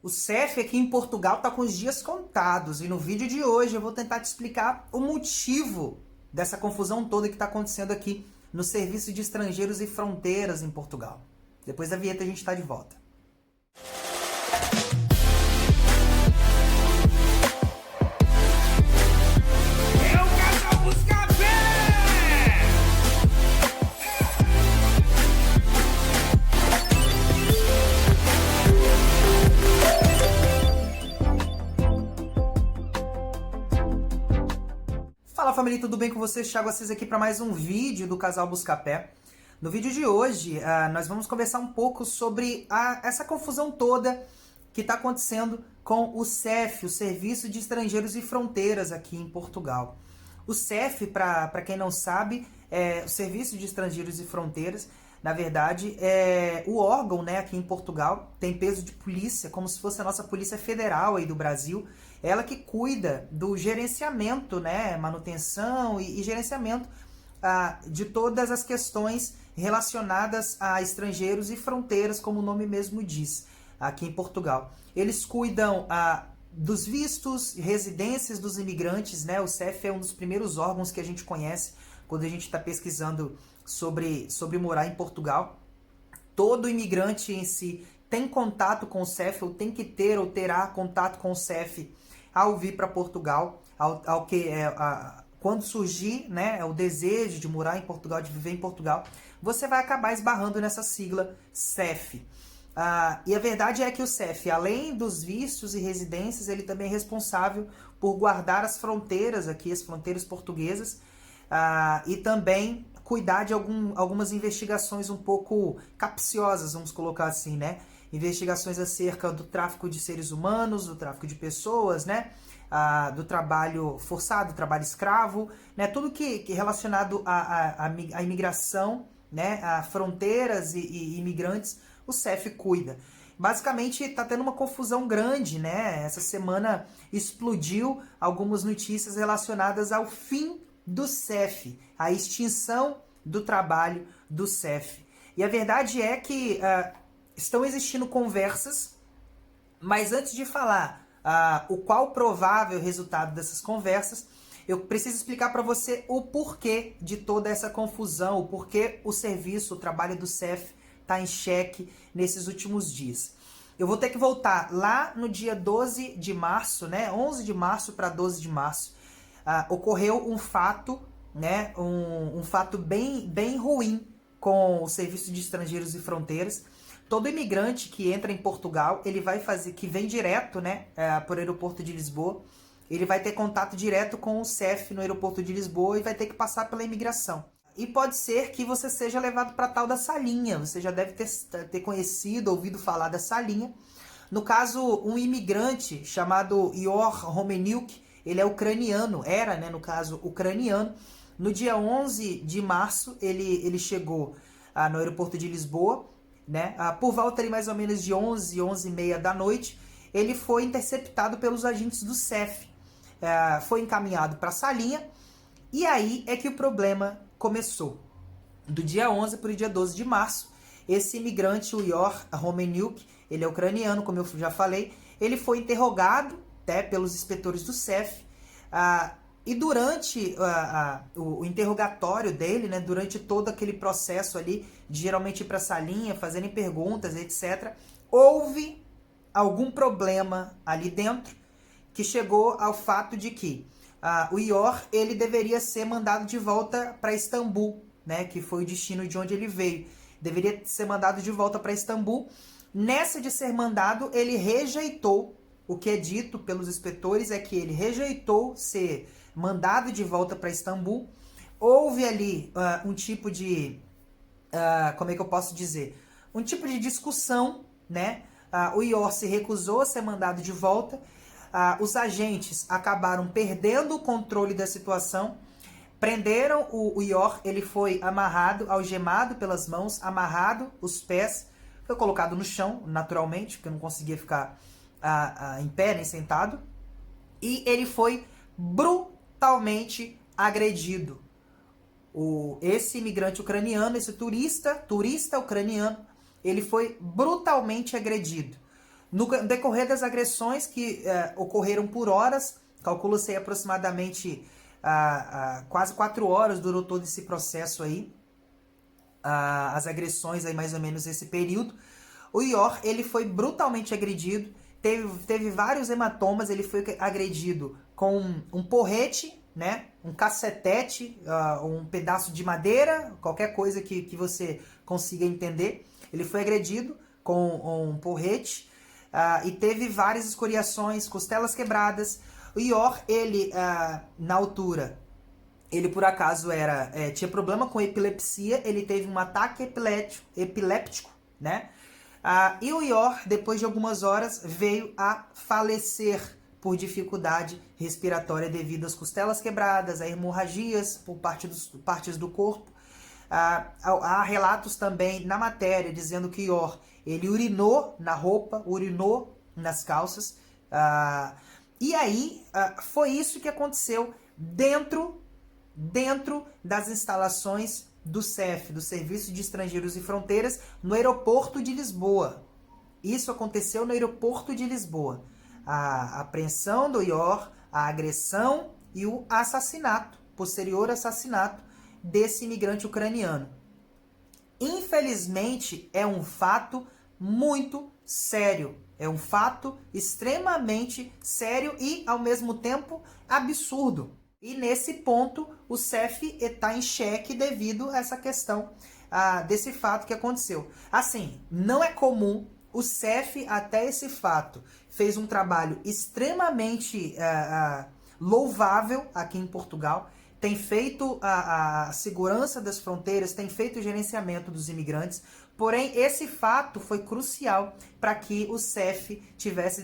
O CEF aqui em Portugal está com os dias contados e no vídeo de hoje eu vou tentar te explicar o motivo dessa confusão toda que está acontecendo aqui no Serviço de Estrangeiros e Fronteiras em Portugal. Depois da vinheta a gente está de volta. Fala família, tudo bem com vocês? Thiago Assis aqui para mais um vídeo do Casal Buscapé. No vídeo de hoje, nós vamos conversar um pouco sobre essa confusão toda que está acontecendo com o CEF, o Serviço de Estrangeiros e Fronteiras aqui em Portugal. O CEF, para quem não sabe, é o Serviço de Estrangeiros e Fronteiras. Na verdade, é o órgão, né, aqui em Portugal, tem peso de polícia, como se fosse a nossa Polícia Federal aí do Brasil. Ela que cuida do gerenciamento, né, manutenção e gerenciamento de todas as questões relacionadas a estrangeiros e fronteiras, como o nome mesmo diz, aqui em Portugal. Eles cuidam dos vistos, residências dos imigrantes, né? O CEF é um dos primeiros órgãos que a gente conhece quando a gente está pesquisando sobre morar em Portugal. Todo imigrante em si tem contato com o CEF, ou tem que ter, ou terá contato com o CEF ao vir para Portugal, quando surgir, né, o desejo de morar em Portugal, de viver em Portugal, você vai acabar esbarrando nessa sigla CEF. E a verdade é que o CEF, além dos vistos e residências, ele também é responsável por guardar as fronteiras aqui, as fronteiras portuguesas, e também cuidar de algumas investigações um pouco capciosas, vamos colocar assim, né? Investigações acerca do tráfico de seres humanos, do tráfico de pessoas, né? Do trabalho forçado, do trabalho escravo, né? Tudo que é relacionado à imigração, né? A fronteiras e imigrantes, o CEF cuida. Basicamente está tendo uma confusão grande, né? Essa semana explodiu algumas notícias relacionadas ao fim do CEF, a extinção do trabalho do CEF. E a verdade é que estão existindo conversas, mas antes de falar o qual provável resultado dessas conversas, eu preciso explicar para você o porquê de toda essa confusão, o porquê o serviço, o trabalho do CEF está em xeque nesses últimos dias. Eu vou ter que voltar lá no dia 12 de março, né? 11 de março para 12 de março, ocorreu um fato, né? Um fato bem ruim com o Serviço de Estrangeiros e Fronteiras. Todo imigrante que entra em Portugal, ele vai fazer, que vem direto, né, por aeroporto de Lisboa, ele vai ter contato direto com o CEF no aeroporto de Lisboa e vai ter que passar pela imigração. E pode ser que você seja levado para tal da salinha, você já deve ter conhecido, ouvido falar da salinha. No caso, um imigrante chamado Ior Homeniuk, ele é ucraniano, era, né, no caso, ucraniano. No dia 11 de março, ele chegou no aeroporto de Lisboa, né? Por volta ali mais ou menos de 11, 11h30 da noite, ele foi interceptado pelos agentes do CEF. Foi encaminhado para a salinha, e aí é que o problema começou. Do dia 11 para o dia 12 de março, esse imigrante, o Ior Homeniuk, ele é ucraniano, como eu já falei, ele foi interrogado pelos inspetores do CEF, e durante o interrogatório dele, né, durante todo aquele processo ali, de geralmente ir para a salinha, fazerem perguntas, etc., houve algum problema ali dentro que chegou ao fato de que o Ior, ele deveria ser mandado de volta para Istambul, né, que foi o destino de onde ele veio. Deveria ser mandado de volta para Istambul. Nessa de ser mandado, ele rejeitou. O que é dito pelos inspetores é que ele rejeitou ser mandado de volta para Istambul. Houve ali um tipo de... como é que eu posso dizer? Um tipo de discussão, né? O Ior se recusou a ser mandado de volta. Os agentes acabaram perdendo o controle da situação. Prenderam o Ior, ele foi amarrado, algemado pelas mãos, amarrado os pés. Foi colocado no chão, naturalmente, porque não conseguia ficar em pé, nem sentado, e ele foi brutalmente agredido. Esse imigrante ucraniano, esse turista ucraniano, ele foi brutalmente agredido. No decorrer das agressões que ocorreram por horas, calcula-se aproximadamente quase 4 horas durou todo esse processo aí, as agressões aí mais ou menos esse período. O Ior, ele foi brutalmente agredido, teve vários hematomas, ele foi agredido com um porrete, né, um cacetete, um pedaço de madeira, qualquer coisa que você consiga entender. Ele foi agredido com um porrete e teve várias escoriações, costelas quebradas. O Ior, ele, na altura, ele por acaso tinha problema com epilepsia, ele teve um ataque epiléptico, né? E o Ior, depois de algumas horas, veio a falecer por dificuldade respiratória devido às costelas quebradas, a hemorragias por partes do corpo. Há relatos também na matéria dizendo que Ior, ele urinou na roupa, urinou nas calças. E aí, foi isso que aconteceu dentro das instalações do CEF, do Serviço de Estrangeiros e Fronteiras, no aeroporto de Lisboa. Isso aconteceu no aeroporto de Lisboa. A apreensão do Ior, a agressão e o assassinato, posterior assassinato desse imigrante ucraniano. Infelizmente, é um fato muito sério. É um fato extremamente sério e, ao mesmo tempo, absurdo. E nesse ponto, o CEF está em xeque devido a essa questão desse fato que aconteceu. Assim, não é comum, o CEF, até esse fato, fez um trabalho extremamente louvável aqui em Portugal, tem feito a segurança das fronteiras, tem feito o gerenciamento dos imigrantes, porém esse fato foi crucial para que o CEF tivesse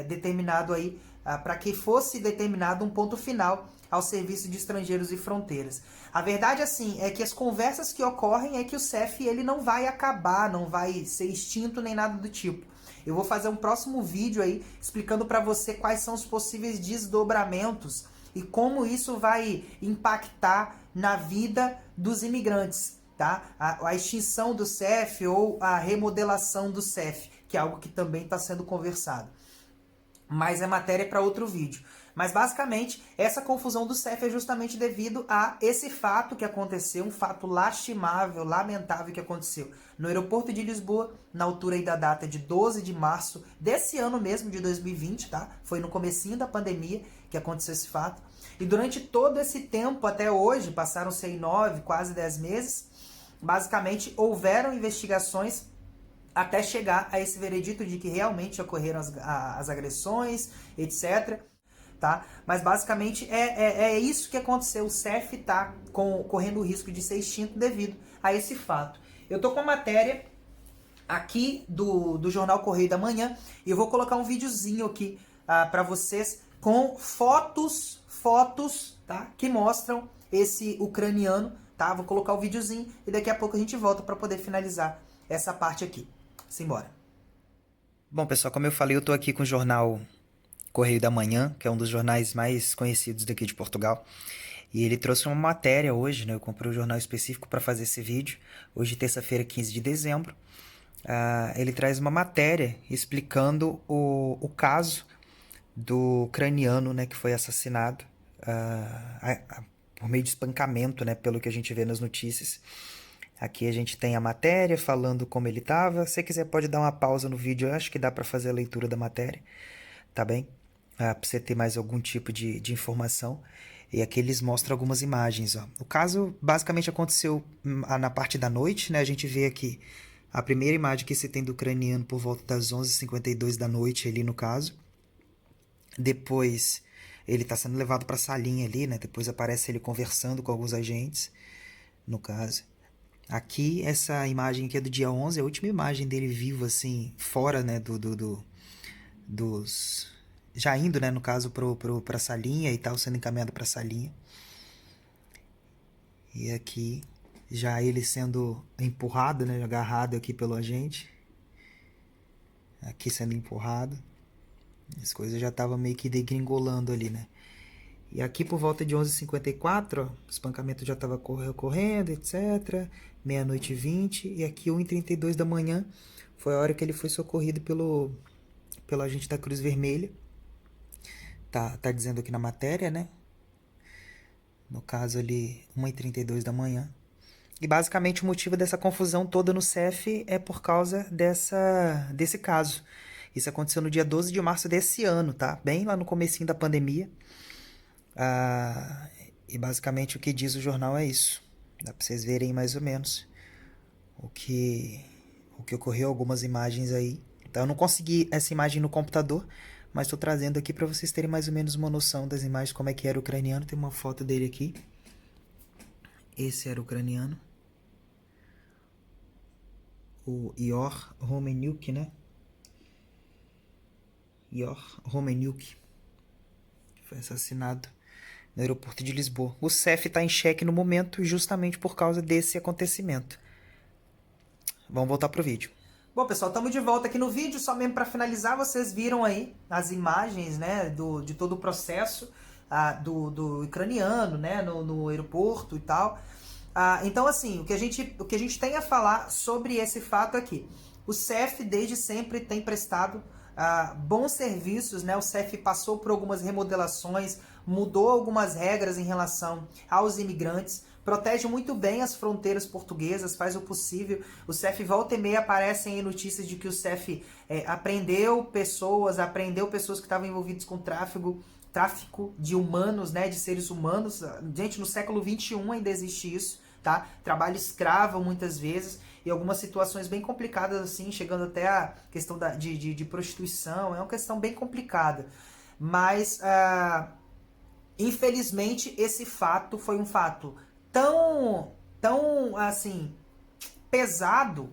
determinado aí, para que fosse determinado um ponto final ao Serviço de Estrangeiros e Fronteiras. A verdade, assim, é que as conversas que ocorrem é que o CEF ele não vai acabar, não vai ser extinto nem nada do tipo. Eu vou fazer um próximo vídeo aí explicando para você quais são os possíveis desdobramentos e como isso vai impactar na vida dos imigrantes, tá? A extinção do CEF ou a remodelação do CEF, que é algo que também está sendo conversado. Mas é matéria para outro vídeo. Mas basicamente, essa confusão do CEF é justamente devido a esse fato que aconteceu, um fato lastimável, lamentável que aconteceu no aeroporto de Lisboa, na altura aí da data de 12 de março desse ano mesmo, de 2020, tá? Foi no comecinho da pandemia que aconteceu esse fato. E durante todo esse tempo, até hoje, passaram-se aí 9, quase 10 meses, basicamente houveram investigações até chegar a esse veredito de que realmente ocorreram as agressões, etc., tá? Mas basicamente é isso que aconteceu. O CEF está correndo o risco de ser extinto devido a esse fato. Eu tô com a matéria aqui do Jornal Correio da Manhã e eu vou colocar um videozinho aqui para vocês com fotos, tá? Que mostram esse ucraniano, tá? Vou colocar o videozinho e daqui a pouco a gente volta para poder finalizar essa parte aqui. Simbora. Bom, pessoal, como eu falei, eu tô aqui com o jornal Correio da Manhã, que é um dos jornais mais conhecidos daqui de Portugal. E ele trouxe uma matéria hoje, né? Eu comprei um jornal específico para fazer esse vídeo. Hoje, terça-feira, 15 de dezembro. Ele traz uma matéria explicando o caso do ucraniano, né? Que foi assassinado por meio de espancamento, né? Pelo que a gente vê nas notícias. Aqui a gente tem a matéria falando como ele estava. Se você quiser pode dar uma pausa no vídeo, eu acho que dá para fazer a leitura da matéria, tá bem? Para você ter mais algum tipo de informação. E aqui eles mostram algumas imagens. Ó. O caso basicamente aconteceu na parte da noite, né? A gente vê aqui a primeira imagem que se tem do ucraniano por volta das 11h52 da noite ali no caso. Depois ele está sendo levado para a salinha ali, né? Depois aparece ele conversando com alguns agentes, no caso. Aqui, essa imagem aqui é do dia 11, a última imagem dele vivo, assim, fora, né, dos... Já indo, né, no caso, pra salinha e tal, sendo encaminhado pra salinha. E aqui, já ele sendo empurrado, né, agarrado aqui pelo agente. Aqui sendo empurrado. As coisas já estavam meio que degringolando ali, né. E aqui por volta de 11h54, ó, o espancamento já estava correndo, etc. Meia-noite e 20. E aqui 1h32 da manhã foi a hora que ele foi socorrido pelo pelo agente da Cruz Vermelha. Tá dizendo aqui na matéria, né? No caso ali, 1h32 da manhã. E basicamente o motivo dessa confusão toda no CEF é por causa desse caso. Isso aconteceu no dia 12 de março desse ano, tá? Bem lá no comecinho da pandemia. E basicamente o que diz o jornal é isso. Dá pra vocês verem mais ou menos o que ocorreu, algumas imagens aí. Então eu não consegui essa imagem no computador, mas estou trazendo aqui para vocês terem mais ou menos uma noção das imagens, como é que era o ucraniano. Tem uma foto dele aqui. Esse era o ucraniano. O Ihor Romeniuk, né? Ihor Romeniuk. Foi assassinado no aeroporto de Lisboa. O CEF está em xeque no momento justamente por causa desse acontecimento. Vamos voltar pro vídeo. Bom, pessoal, estamos de volta aqui no vídeo. Só mesmo para finalizar, vocês viram aí as imagens, né, de todo o processo do ucraniano, né, no aeroporto e tal. Então, assim, o que a gente tem a falar sobre esse fato aqui. O CEF, desde sempre, tem prestado bons serviços, né? O CEF passou por algumas remodelações, mudou algumas regras em relação aos imigrantes, protege muito bem as fronteiras portuguesas, faz o possível. O CEF volta e meia aparecem notícias de que o CEF apreendeu pessoas que estavam envolvidas com tráfico de humanos, né, de seres humanos. Gente, no século XXI ainda existe isso, tá? Trabalho escravo muitas vezes, e algumas situações bem complicadas assim, chegando até a questão de prostituição. É uma questão bem complicada. Mas, infelizmente, esse fato foi um fato tão assim, pesado,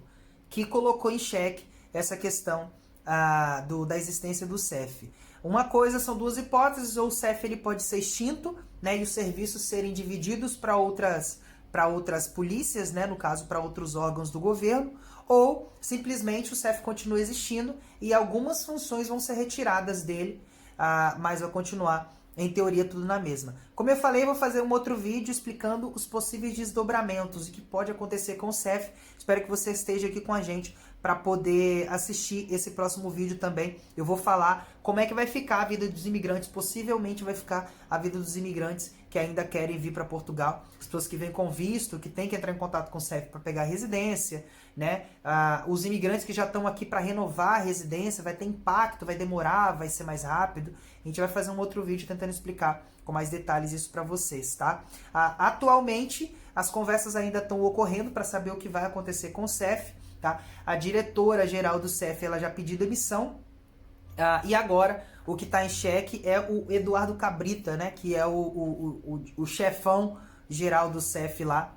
que colocou em xeque essa questão da existência do CEF. Uma coisa, são duas hipóteses: ou o CEF ele pode ser extinto, né, e os serviços serem divididos para outras polícias, né, no caso para outros órgãos do governo, ou simplesmente o CEF continua existindo e algumas funções vão ser retiradas dele, mas vai continuar, em teoria, tudo na mesma. Como eu falei, eu vou fazer um outro vídeo explicando os possíveis desdobramentos e o que pode acontecer com o CEF. Espero que você esteja aqui com a gente para poder assistir esse próximo vídeo também. Eu vou falar como é que vai ficar a vida dos imigrantes. Possivelmente vai ficar a vida dos imigrantes que ainda querem vir para Portugal, as pessoas que vêm com visto, que tem que entrar em contato com o CEF para pegar residência, né? Os imigrantes que já estão aqui para renovar a residência, vai ter impacto, vai demorar, vai ser mais rápido. A gente vai fazer um outro vídeo tentando explicar com mais detalhes isso para vocês, tá? Atualmente, as conversas ainda estão ocorrendo para saber o que vai acontecer com o CEF, tá? A diretora-geral do CEF, ela já pediu demissão, e agora o que está em xeque é o Eduardo Cabrita, né? Que é o chefão geral do CEF lá,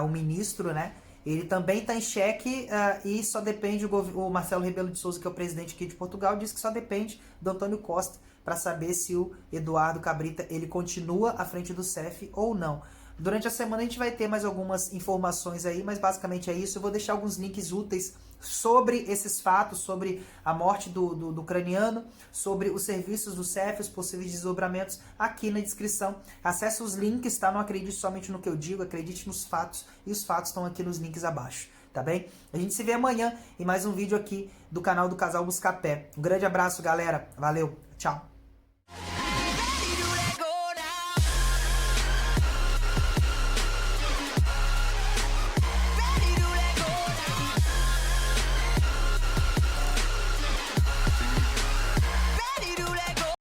o ministro, né? Ele também está em xeque, e só depende, o Marcelo Rebelo de Sousa, que é o presidente aqui de Portugal, disse que só depende do Antônio Costa para saber se o Eduardo Cabrita ele continua à frente do CEF ou não. Durante a semana a gente vai ter mais algumas informações aí, mas basicamente é isso. Eu vou deixar alguns links úteis sobre esses fatos, sobre a morte do ucraniano, sobre os serviços do CEF, os possíveis desdobramentos, aqui na descrição. Acesse os links, tá? Não acredite somente no que eu digo, acredite nos fatos, e os fatos estão aqui nos links abaixo, tá bem? A gente se vê amanhã em mais um vídeo aqui do canal do Casal Buscapé. Um grande abraço, galera. Valeu, tchau.